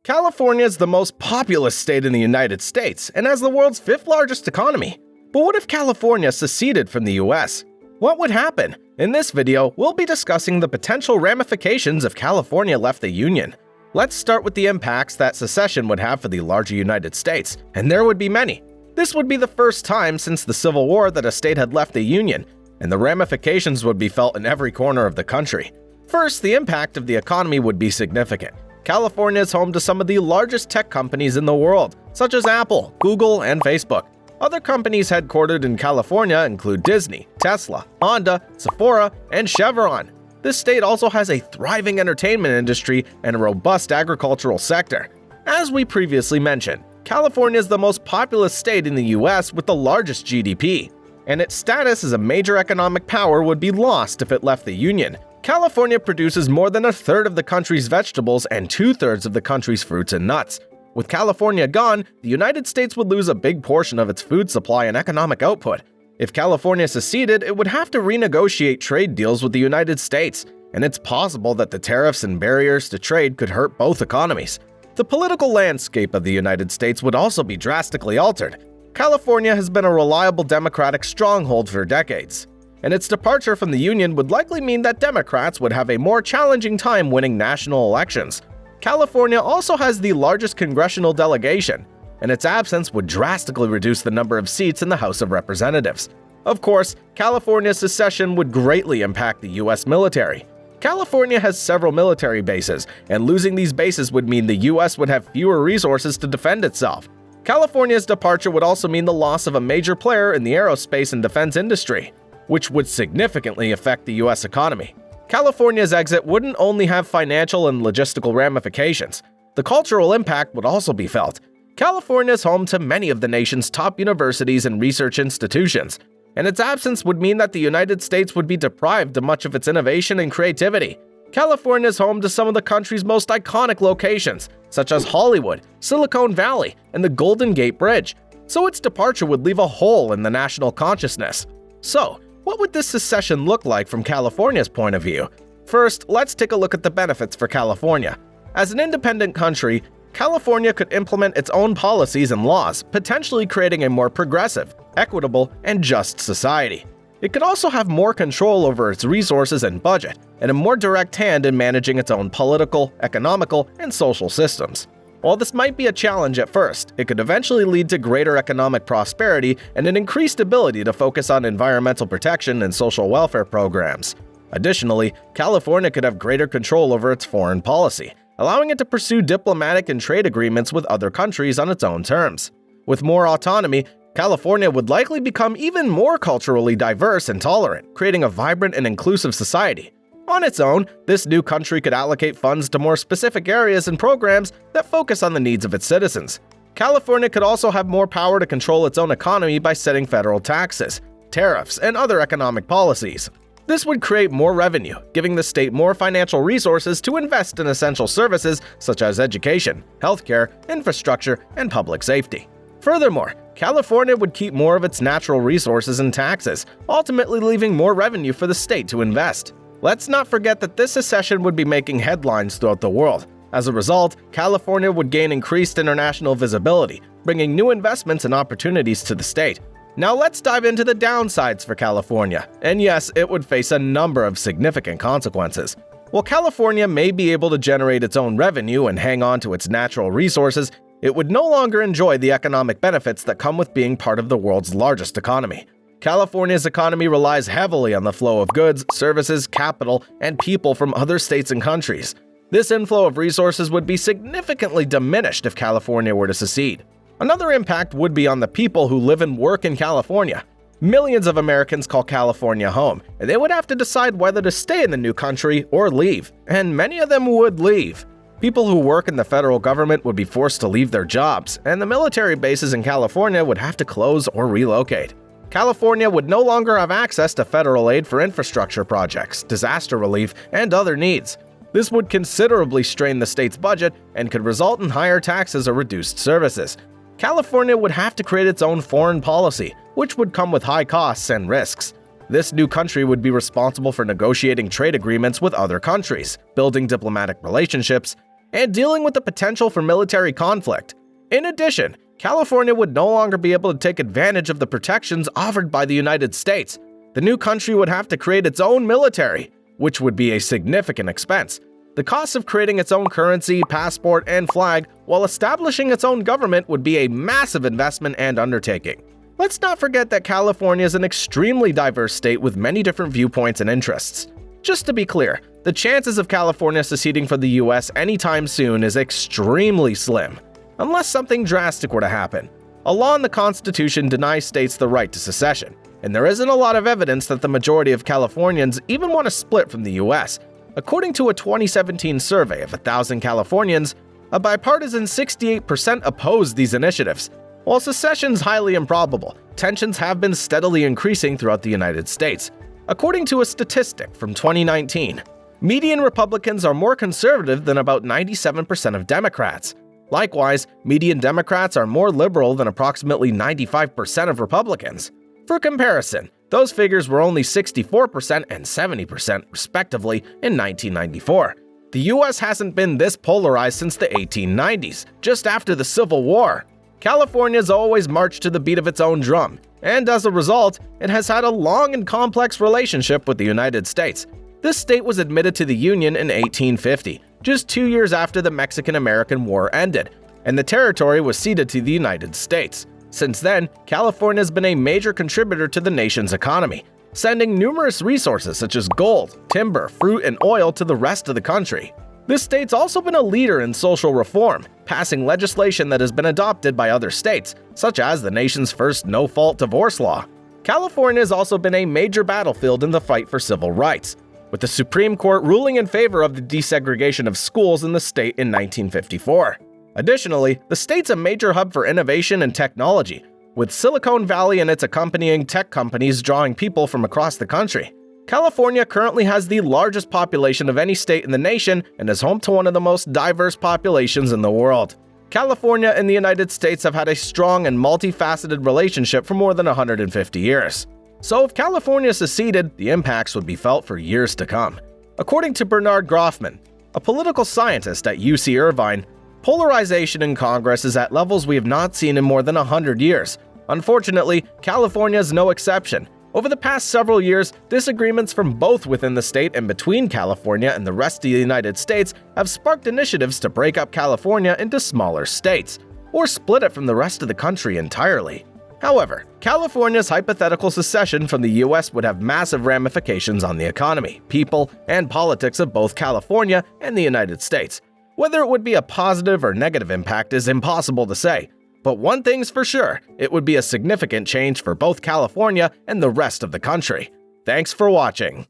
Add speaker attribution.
Speaker 1: California is the most populous state in the United States and has the world's fifth largest economy. But what if California seceded from the US? What would happen? In this video, we'll be discussing the potential ramifications if California left the Union. Let's start with the impacts that secession would have for the larger United States, and there would be many. This would be the first time since the Civil War that a state had left the Union, and the ramifications would be felt in every corner of the country. First, the impact of the economy would be significant. California is home to some of the largest tech companies in the world, such as Apple, Google, and Facebook. Other companies headquartered in California include Disney, Tesla, Honda, Sephora, and Chevron. This state also has a thriving entertainment industry and a robust agricultural sector. As we previously mentioned, California is the most populous state in the US with the largest GDP, and its status as a major economic power would be lost if it left the Union. California produces more than a third of the country's vegetables and two-thirds of the country's fruits and nuts. With California gone, the United States would lose a big portion of its food supply and economic output. If California seceded, it would have to renegotiate trade deals with the United States, and it's possible that the tariffs and barriers to trade could hurt both economies. The political landscape of the United States would also be drastically altered. California has been a reliable Democratic stronghold for decades, and its departure from the Union would likely mean that Democrats would have a more challenging time winning national elections. California also has the largest congressional delegation, and its absence would drastically reduce the number of seats in the House of Representatives. Of course, California's secession would greatly impact the US military. California has several military bases, and losing these bases would mean the US would have fewer resources to defend itself. California's departure would also mean the loss of a major player in the aerospace and defense industry, which would significantly affect the US economy. California's exit wouldn't only have financial and logistical ramifications. The cultural impact would also be felt. California is home to many of the nation's top universities and research institutions, and its absence would mean that the United States would be deprived of much of its innovation and creativity. California is home to some of the country's most iconic locations, such as Hollywood, Silicon Valley, and the Golden Gate Bridge, so its departure would leave a hole in the national consciousness. So, what would this secession look like from California's point of view? First, let's take a look at the benefits for California. As an independent country, California could implement its own policies and laws, potentially creating a more progressive, equitable, and just society. It could also have more control over its resources and budget, and a more direct hand in managing its own political, economical, and social systems. While this might be a challenge at first, it could eventually lead to greater economic prosperity and an increased ability to focus on environmental protection and social welfare programs. Additionally, California could have greater control over its foreign policy, allowing it to pursue diplomatic and trade agreements with other countries on its own terms. With more autonomy, California would likely become even more culturally diverse and tolerant, creating a vibrant and inclusive society. On its own, this new country could allocate funds to more specific areas and programs that focus on the needs of its citizens. California could also have more power to control its own economy by setting federal taxes, tariffs, and other economic policies. This would create more revenue, giving the state more financial resources to invest in essential services such as education, healthcare, infrastructure, and public safety. Furthermore, California would keep more of its natural resources and taxes, ultimately leaving more revenue for the state to invest. Let's not forget that this secession would be making headlines throughout the world. As a result, California would gain increased international visibility, bringing new investments and opportunities to the state. Now let's dive into the downsides for California. And yes, it would face a number of significant consequences. While California may be able to generate its own revenue and hang on to its natural resources, it would no longer enjoy the economic benefits that come with being part of the world's largest economy. California's economy relies heavily on the flow of goods, services, capital, and people from other states and countries. This inflow of resources would be significantly diminished if California were to secede. Another impact would be on the people who live and work in California. Millions of Americans call California home, and they would have to decide whether to stay in the new country or leave, and many of them would leave. People who work in the federal government would be forced to leave their jobs, and the military bases in California would have to close or relocate. California would no longer have access to federal aid for infrastructure projects, disaster relief, and other needs. This would considerably strain the state's budget and could result in higher taxes or reduced services. California would have to create its own foreign policy, which would come with high costs and risks. This new country would be responsible for negotiating trade agreements with other countries, building diplomatic relationships, and dealing with the potential for military conflict. In addition, California would no longer be able to take advantage of the protections offered by the United States. The new country would have to create its own military, which would be a significant expense. The cost of creating its own currency, passport, and flag while establishing its own government would be a massive investment and undertaking. Let's not forget that California is an extremely diverse state with many different viewpoints and interests. Just to be clear, the chances of California seceding from the US anytime soon is extremely slim, unless something drastic were to happen. A law in the Constitution denies states the right to secession, and there isn't a lot of evidence that the majority of Californians even want to split from the US. According to a 2017 survey of 1,000 Californians, a bipartisan 68% opposed these initiatives. While secession's highly improbable, tensions have been steadily increasing throughout the United States. According to a statistic from 2019, median Republicans are more conservative than about 97% of Democrats. Likewise, median Democrats are more liberal than approximately 95% of Republicans. For comparison, those figures were only 64% and 70% respectively in 1994. The US hasn't been this polarized since the 1890s, just after the Civil War. California's always marched to the beat of its own drum, and as a result, it has had a long and complex relationship with the United States. This state was admitted to the Union in 1850, just 2 years after the Mexican-American War ended, and the territory was ceded to the United States. Since then, California has been a major contributor to the nation's economy, sending numerous resources such as gold, timber, fruit, and oil to the rest of the country. This state's also been a leader in social reform, passing legislation that has been adopted by other states, such as the nation's first no-fault divorce law. California has also been a major battlefield in the fight for civil rights, with the Supreme Court ruling in favor of the desegregation of schools in the state in 1954. Additionally, the state's a major hub for innovation and technology, with Silicon Valley and its accompanying tech companies drawing people from across the country. California currently has the largest population of any state in the nation and is home to one of the most diverse populations in the world. California and the United States have had a strong and multifaceted relationship for more than 150 years. So if California seceded, the impacts would be felt for years to come. According to Bernard Groffman, a political scientist at UC Irvine, polarization in Congress is at levels we have not seen in more than 100 years. Unfortunately, California is no exception. Over the past several years, disagreements from both within the state and between California and the rest of the United States have sparked initiatives to break up California into smaller states, or split it from the rest of the country entirely. However, California's hypothetical secession from the US would have massive ramifications on the economy, people, and politics of both California and the United States. Whether it would be a positive or negative impact is impossible to say. But one thing's for sure, it would be a significant change for both California and the rest of the country. Thanks for watching.